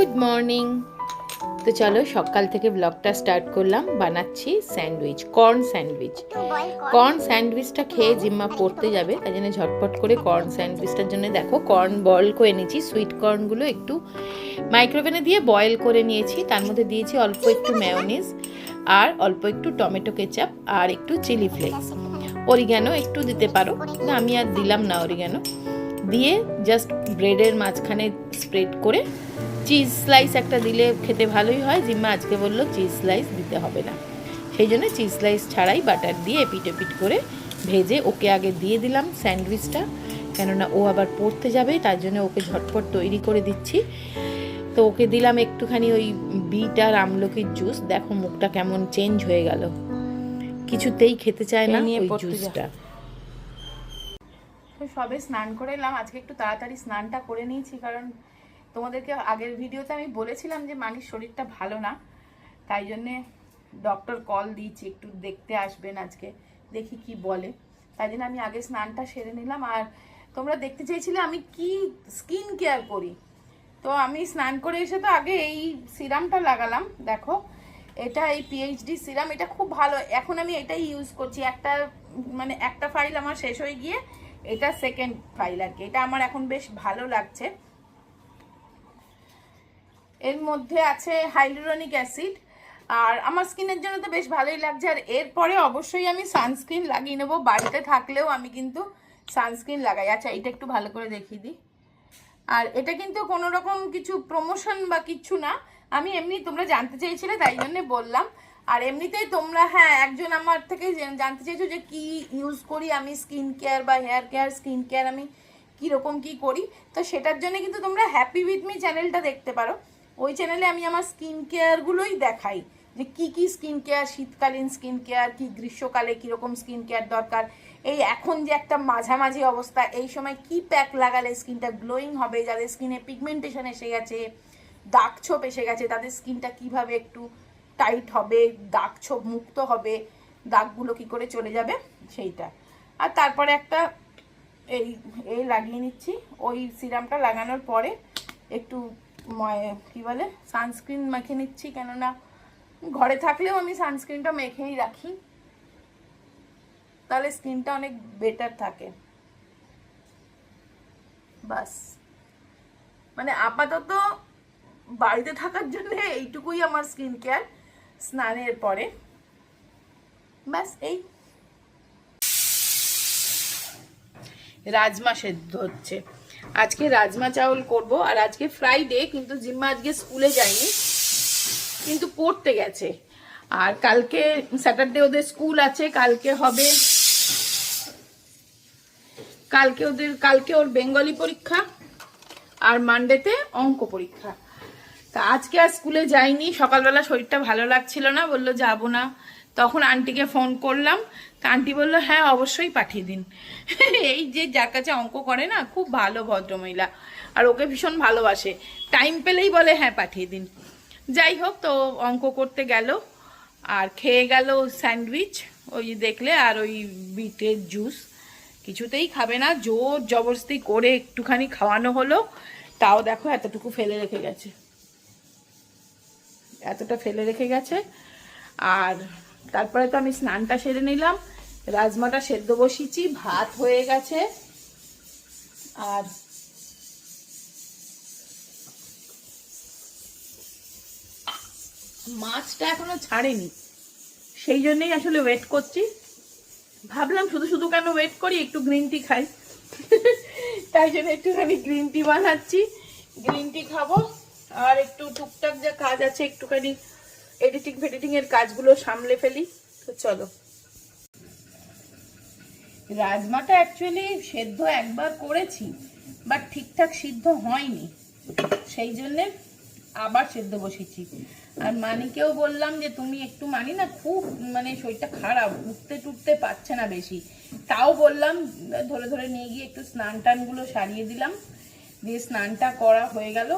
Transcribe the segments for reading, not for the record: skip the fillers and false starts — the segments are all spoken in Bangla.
Good morning. তো চলো সকাল থেকে ব্লগটা স্টার্ট করলাম। বানাচ্ছি স্যান্ডউইচ, কর্ন স্যান্ডউইচটা খেয়ে জিম্মা পড়তে যাবে, তাই জন্য ঝটপট করে কর্ন স্যান্ডউইচটার জন্য দেখো কর্ন বয়েল করে নিয়েছি। সুইট কর্নগুলো একটু মাইক্রোওভেনে দিয়ে বয়েল করে নিয়েছি। তার মধ্যে দিয়েছি অল্প একটু মেয়োনিজ আর অল্প একটু টমেটো কেচাপ আর একটু চিলি ফ্লেক্স, অরিগ্যানো একটু দিতে পারো, না আমি আর দিলাম না অরিগ্যানো। দিয়ে জাস্ট ব্রেডের মাঝখানে স্প্রেড করে চিজ স্লাইস একটা দিলে খেতে ভালোই হয়। জিম্মা আজকে বললো চিজ স্লাইস দিতে হবে না, সেই জন্য চিজ স্লাইস ছাড়াই বাটার দিয়ে এপিট এপিট করে ভেজে ওকে আগে দিয়ে দিলাম স্যান্ডউইচটা, কেননা ও আবার পড়তে যাবে, তার জন্য ওকে ঝটপট তৈরি করে দিচ্ছি। তো ওকে দিলাম একটুখানি ওই বিট আর আমলকির জুস। দেখো মুখটা কেমন চেঞ্জ হয়ে গেল, কিছুতেই খেতে চায় না ওই জুসটা। তো সবে স্নান করে এলাম, আজকে একটু তাড়াতাড়ি স্নানটা করে নিয়েছি, কারণ তোমাদেরকে আগের ভিডিওতে আমি বলেছিলাম যে মানির শরীরটা ভালো না, তাই জন্যে ডক্টর কল দিয়েছি একটু দেখতে আসবেন আজকে, দেখি কি বলে। তাই জন্য আমি আগে স্নানটা সেরে নিলাম। আর তোমরা দেখতে চেয়েছিলে আমি কি স্কিন কেয়ার করি, তো আমি স্নান করে এসে তো আগে এই সিরামটা লাগালাম। দেখো এটা এই পিএইচডি সিরাম, এটা খুব ভালো, এখন আমি এটাই ইউজ করছি। একটা ফাইল আমার শেষ হয়ে গিয়ে এটা সেকেন্ড ফাইল আর কি। এটা আমার এখন বেশ ভালো লাগছে। এর মধ্যে আছে হাইলুরনিক অ্যাসিড, আর আমার স্কিনের জন্য তো বেশ ভালোই লাগছে। আর এরপরে অবশ্যই আমি সানস্ক্রিন লাগিয়ে নেবো, বাড়িতে থাকলেও আমি কিন্তু সানস্ক্রিন লাগাই। আচ্ছা এটা একটু ভালো করে দেখিয়ে দিই। আর এটা কিন্তু কোনো রকম কিছু প্রমোশন বা কিছু না, আমি এমনি, তোমরা জানতে চেয়েছিলে তাই জন্য বললাম। আর এমনিতেই তোমরা একজন আমার থেকে জানতে চেয়েছো যে কি ইউজ করি আমি স্কিন কেয়ার বা হেয়ার কেয়ার, স্কিন কেয়ার আমি কীরকম কি করি। তো সেটার জন্য কিন্তু তোমরা হ্যাপি উইথ মি চ্যানেলটা দেখতে পারো। ওই চ্যানেলে আমি আমার স্কিন কেয়ারগুলোই দেখাই, যে কি স্কিন কেয়ার, শীতকালীন স্কিন কেয়ার, কি গ্রীষ্মকালে কীরকম স্কিন কেয়ার দরকার, এই এখন যে একটা মাঝামাঝি অবস্থা, এই সময় কি প্যাক লাগালে স্কিনটা গ্লোয়িং হবে, যাদের স্কিনে পিগমেন্টেশন এসে গেছে, দাগ ছোপ এসে গেছে, তাদের স্কিনটা কিভাবে একটু টাইট হবে, দাগ ছোপ মুক্ত হবে, দাগগুলো কি করে চলে যাবে সেইটা। আর তারপরে একটা এই লাগিয়ে নিচ্ছি। ওই সিরামটা লাগানোর পরে একটু কি বলে সানস্ক্রিন মেখে নিচ্ছি, কেননা ঘরে থাকলেও আমি সানস্ক্রিনটা মেখেই রাখি, তাহলে স্কিনটা অনেক বেটার থাকে। বাস, মানে আপাতত বাড়িতে থাকার জন্য এইটুকুই আমার স্কিন কেয়ার স্নানের পরে। ব্যাস এই রাজমা সেদ্ধ হচ্ছে, আজকে রাজমা চাউল করব। আর আজকে ফ্রাইডে, কিন্তু জিম্মা আজকে স্কুলে যায়নি, কিন্তু পড়তে গেছে। আর কালকে স্যাটারডে ওদের স্কুল আছে, কালকে ওর বেঙ্গলি পরীক্ষা আর মানডেতে অঙ্ক পরীক্ষা। তা আজকে আর স্কুলে যাইনি, সকালবেলা শরীরটা ভালো লাগছিল না, বললো যাবো না। তখন আন্টিকে ফোন করলাম, তা আন্টি বললো হ্যাঁ অবশ্যই পাঠিয়ে দিন। এই যে যার কাছে অঙ্ক করে না, খুব ভালো ভদ্রমহিলা, আর ওকে ভীষণ ভালোবাসে, টাইম পেলেই বলে হ্যাঁ পাঠিয়ে দিন। যাই হোক, তো অঙ্ক করতে গেল আর খেয়ে গেল স্যান্ডউইচ, ওই দেখলে, আর ওই বিটের জুস। কিছুতেই খাবে না, জোর জবরদস্তি করে একটুখানি খাওয়ানো হলো, তাও দেখো এতটা ফেলে রেখে গেছে। আর তারপরে তো আমি স্নানটা সেরে নিলাম, রাজমাটা সেদ্ধ বসিয়েছি, ভাত হয়ে গেছে। আর মাছটা এখনো ছাড়েনি, সেই জন্যই আসলে ওয়েট করছি। ভাবলাম শুধু শুধু কেন ওয়েট করি, একটু গ্রিন টি খাই। তাই জন্য একটুখানি গ্রিন টি বানাচ্ছি, গ্রিন টি খাবো। আর একটু টুকটাক যা কাজ আছে, একটুখানি এডিটিং এর কাজগুলো সামলে ফেলি। তো চলো, রাজমাটা অ্যাকচুয়ালি সেদ্ধ একবার করেছি, বাট ঠিকঠাক সিদ্ধ হয়নি, সেই জন্যে আবার সেদ্ধ বসেছি। আর মানিকেও বললাম যে তুমি একটু, মানি না খুব মানে শরীরটা খারাপ, উঠতে টুটতে পারছে না বেশি, তাও বললাম ধরে ধরে নিয়ে গিয়ে একটু স্নান টানগুলো সারিয়ে দিলাম। দিয়ে স্নানটা করা হয়ে গেল,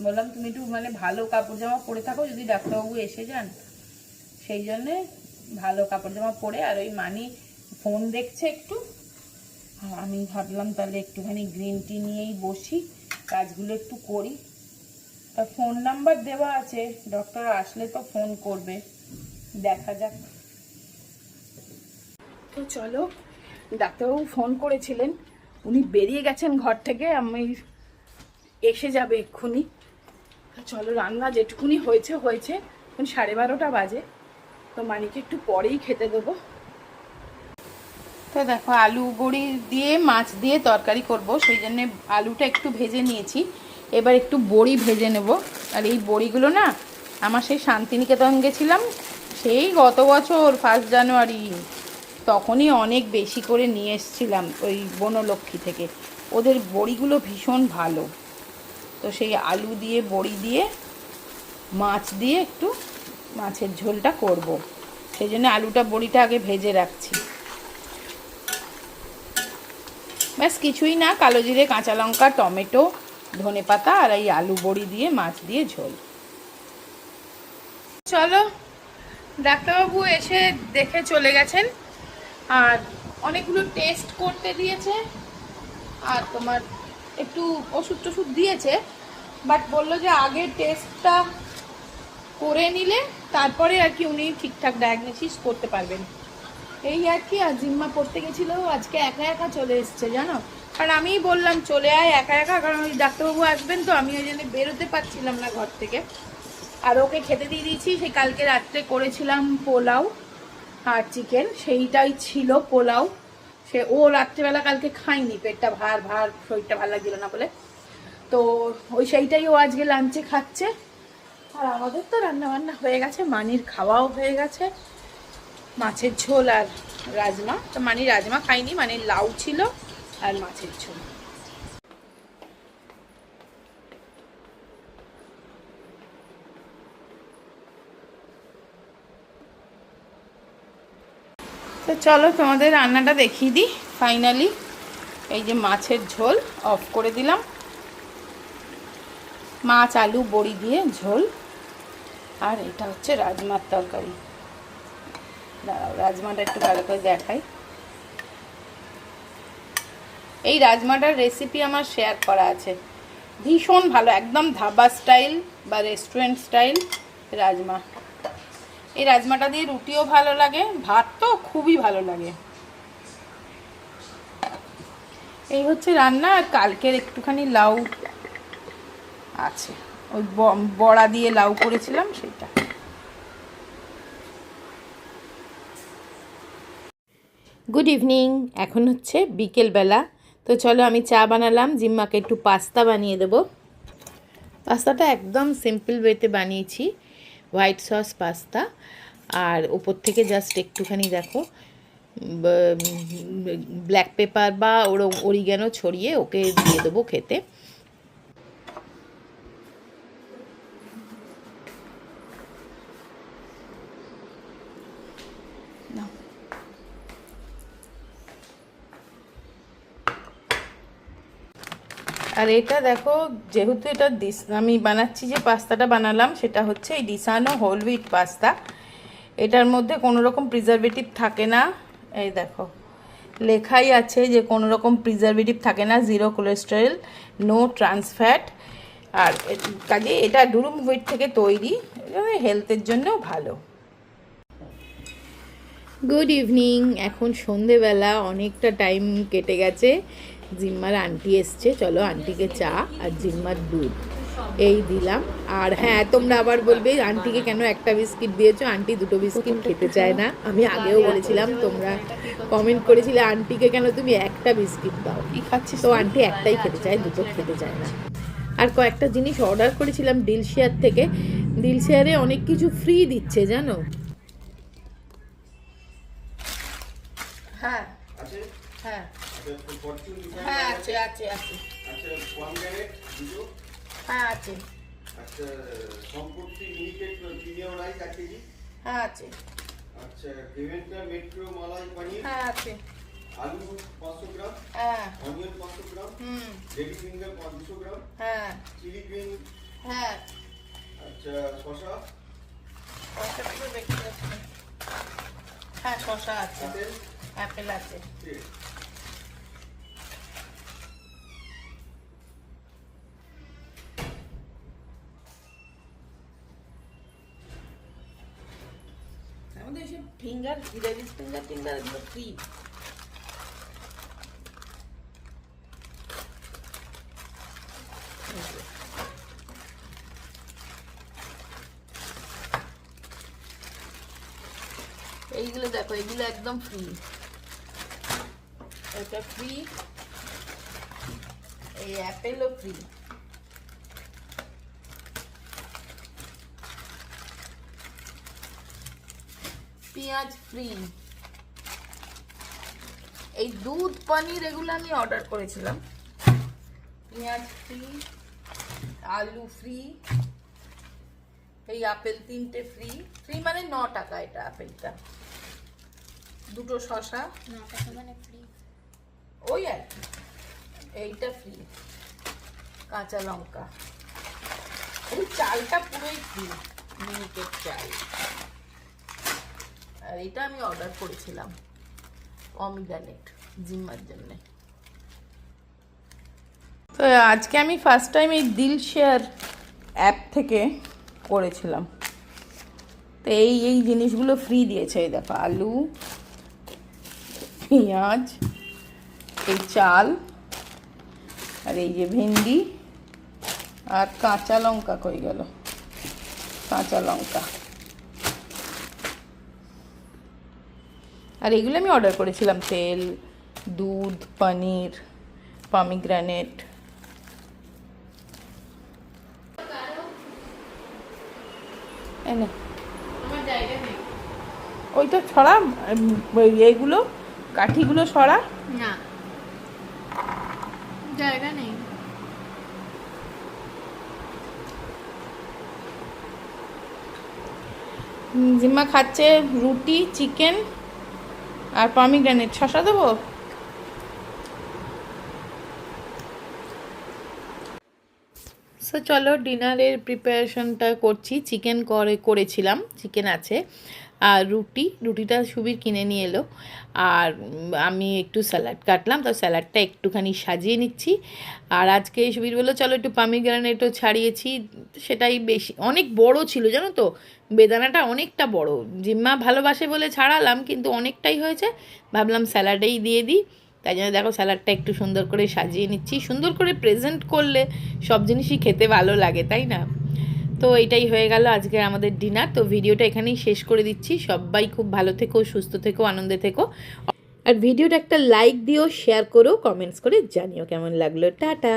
বললাম তুমি একটু মানে ভালো কাপড় জামা পরে থাকো যদি ডাক্তারবাবু এসে যান, সেই জন্যে ভালো কাপড় জামা পরে। আর ওই মানি ফোন দেখছে একটু, আমি ভাবলাম তাহলে একটুখানি গ্রিন টি নিয়েই বসি, কাজগুলো একটু করি। ফোন নাম্বার দেওয়া আছে, ডক্টর আসলে তো ফোন করবে, দেখা যাক। তো চলো, ডাক্তারবাবু ফোন করেছিলেন, উনি বেরিয়ে গেছেন ঘর থেকে, আমি এসে যাবে এক্ষুনি। চলো, রান্না যেটুকুনি হয়েছে হয়েছে, এখন 12:30 বাজে, তো মানিকে একটু পরেই খেতে দেবো। তো দেখো, আলু বড়ি দিয়ে মাছ দিয়ে তরকারি করব, সেই জন্যে আলুটা একটু ভেজে নিয়েছি, এবার একটু বড়ি ভেজে নেব। আর এই বড়িগুলো না, আমার সেই শান্তিনিকেতন গেছিলাম সেই গত বছর 1 জানুয়ারি, তখনই অনেক বেশি করে নিয়ে এসেছিলাম ওই বনলক্ষ্মী থেকে। ওদের বড়িগুলো ভীষণ ভালো। তো সেই আলু দিয়ে বড়ি দিয়ে মাছ দিয়ে একটু মাছের ঝোলটা করব, সেই জন্য আলুটা বড়িটা আগে ভেজে রাখছি। ব্যাস কিছুই না, কালো জিরে, কাঁচা লঙ্কা, টমেটো, ধনেপাতা আর এই আলু বড়ি দিয়ে মাছ দিয়ে ঝোল। চলো, ডাক্তারবাবু এসে দেখে চলে গেছেন, আর অনেকগুলো টেস্ট করতে দিয়েছে, আর তোমার একটু ওষুধ টষুধ দিয়েছে, বাট বললো যে আগে টেস্টটা করে নিলে তারপরে আর কি উনি ঠিকঠাক ডায়াগনোসিস করতে পারবেন। এই আর কি। আর জিম্মা পড়তে গেছিলো, আজকে একা একা চলে এসছে জানো, কারণ আমিই বললাম চলে আয় একা একা, কারণ ওই ডাক্তারবাবু আসবেন তো, আমি ওই জন্য বেরোতে পারছিলাম না ঘর থেকে। আর ওকে খেতে দিয়ে দিয়েছি, সেই কালকে রাত্রে করেছিলাম পোলাও আর চিকেন, সেইটাই ছিল পোলাও। সে ও রাত্রেবেলা কালকে খায়নি, পেটটা ভার ভার, শরীরটা ভালো লাগছিল না বলে, তো ওই সেইটাই ও আজকে লাঞ্চে খাচ্ছে। আর আমাদের তো রান্না বান্না হয়ে গেছে, মানির খাওয়াও হয়ে গেছে, মাছের ঝোল আর রাজমা। তো মানি রাজমা খাইনি, মানে লাউ ছিল আর মাছের ঝোল। তো চলো তোমাদের রান্নাটা দেখিয়ে দিই। ফাইনালি এই যে মাছের ঝোল অফ করে দিলাম, মাছ আলু বড়ি দিয়ে ঝোল, আর এটা হচ্ছে রাজমার তরকারি। দাঁড়াও, রাজমাটা একটু ভালো করে দেখাই। এই রাজমাটার রেসিপি আমার শেয়ার করা আছে, ভীষণ ভালো, একদম ধাবা স্টাইল বা রেস্টুরেন্ট স্টাইল রাজমা। এই রাজমাটা দিয়ে রুটিও ভালো লাগে, ভাত তো খুবই ভালো লাগে। এই হচ্ছে রান্না। আর কালকের একটুখানি লাউ আছে, ওই বড়া দিয়ে লাউ করেছিলাম সেটা। গুড ইভিনিং, এখন হচ্ছে বিকেলবেলা। তো চলো, আমি চা বানালাম, জিম্মাকে একটু পাস্তা বানিয়ে দেবো। পাস্তাটা একদম সিম্পল ওয়েতে বানিয়েছি, হোয়াইট সস পাস্তা, আর ওপর থেকে জাস্ট একটুখানি দেখো ব্ল্যাক পেপার বা অরিগ্যানো ছড়িয়ে ওকে দিয়ে দেবো খেতে। আর এটা দেখো, যেহেতু এটা আমি বানাচ্ছি, যে পাস্তাটা বানালাম সেটা হচ্ছে এই ডিসানো হোল হুইট পাস্তা। এটার মধ্যে কোনো রকম প্রিজারভেটিভ থাকে না, এই দেখো লেখাই আছে যে কোনো রকম প্রিজারভেটিভ থাকে না, 0 কোলেস্টেরল, নো ট্রান্স ফ্যাট। আর কাজে এটা ডুরুম হুইট থেকে তৈরি, হেলথের জন্যও ভালো। গুড ইভিনিং, এখন সন্ধেবেলা, অনেকটা টাইম কেটে গেছে, জিম্মার আন্টি এসছে, চলো আন্টিকে চা আর জিম্মার দুধ এই দিলাম। আর হ্যাঁ, তোমরা আবার বলবে আন্টিকে কেন একটা বিস্কিট দিয়েছো, আন্টি 2টো বিস্কিট খেতে চায় না। আমি আগেও বলেছিলাম, তোমরা কমেন্ট করেছিলে আন্টিকে কেন তুমি একটা বিস্কিট দাও, কি খাচ্ছিস, তো আন্টি একটাই খেতে চায়, 2টো খেতে চায় না। আর কয়েকটা জিনিস অর্ডার করেছিলাম ডিলশেয়ার থেকে, ডিলশেয়ারে অনেক কিছু ফ্রি দিচ্ছে জানো। হ্যাঁ হ্যাঁ হ্যাঁ, আছে আছে আছে, হ্যাঁ আছে, আচ্ছা সম্পত্তি লিমিটেড প্রিমিয়াম রাইস 1 কেজি, হ্যাঁ আছে, আচ্ছা কেভেন্টা মেট্রো মালাই পনির, হ্যাঁ আছে, আলু 500 গ্রাম, হ্যাঁ, অনিয়ন 500 গ্রাম, লেডি ফিঙ্গার 200 গ্রাম, হ্যাঁ, চিলি গ্রিন, হ্যাঁ, আচ্ছা শসা, হ্যাঁ শসা আছে, অ্যাপেল আছে। ফিঙ্গার জিরাবিস ফিঙ্গার টিঙ্গার এগুলো ফ্রি। এইগুলো দেখো, এগুলো একদম ফ্রি, এটা ফ্রি, এই অ্যাপেলও ফ্রি। পেঁয়াজ ফ্রি। এই দুধ পনির এগুলো আমি অর্ডার করেছিলাম। পেঁয়াজ ফ্রি, আলু ফ্রি, এই আপেল 3টে ফ্রি। ফ্রি মানে 9 টাকা এটা আপেলটা। দুটো শসা 9 টাকা মানে ফ্রি। ওই আর কি, এইটা ফ্রি। কাঁচা লঙ্কা, এই চালটা পুরোই ফ্রি, মিনিকেট চাল। আর এটা আমি অর্ডার করেছিলাম পমিগ্রানেট জিম্মার জন্য। তো আজকে আমি ফার্স্ট টাইম এই দিল শেয়ার অ্যাপ থেকে করেছিলাম। তো এই জিনিসগুলো ফ্রি দিয়েছে। এই দেখো, আলু, পেঁয়াজ, এই চাল, আর এই যে ভেন্ডি, আর কাঁচা লঙ্কা। কই গেল কাঁচা লঙ্কা? আর এগুলো আমি অর্ডার করেছিলাম, তেল, দুধ, পনির, পমিগ্রানেট। আমার জায়গা নেই। ওইটা ছড়া, এইগুলো কাঠিগুলো সরা। না, জায়গা নেই। জিম্মা খাচ্ছে রুটি, চিকেন আর পমিগ্রানেট। শসা দেবো? সো চলো ডিনারের প্রিপারেশনটা করছি। চিকেন করেছিলাম, চিকেন আছে, আর রুটিটা সুবীর কিনে নিয়ে এলো। আর আমি একটু স্যালাড কাটলাম, তো স্যালাডটা একটুখানি সাজিয়ে নিচ্ছি। আর আজকে সুবীর বললো চলো একটু পমিগ্রানেটও ছাড়িয়েছি, সেটাই বেশি, অনেক বড় ছিল জানো তো, বেদানাটা অনেকটা বড়। জিম্মা ভালোবাসে বলে ছাড়ালাম, কিন্তু অনেকটাই হয়েছে, ভাবলাম স্যালাডেই দিয়ে দিই। তাই জন্য দেখো স্যালাডটা একটু সুন্দর করে সাজিয়ে নিচ্ছি। সুন্দর করে প্রেজেন্ট করলে সব জিনিসই খেতে ভালো লাগে, তাই না? তো এটাই হয়ে গেল আজকে আমাদের ডিনার। তো ভিডিওটা এখানেই শেষ করে দিচ্ছি। সবাই খুব ভালো থেকো, সুস্থ থেকো, আনন্দে থেকো। আর ভিডিওটা একটা লাইক দিও, শেয়ার করো, কমেন্টস করে জানিও কেমন লাগলো। টাটা।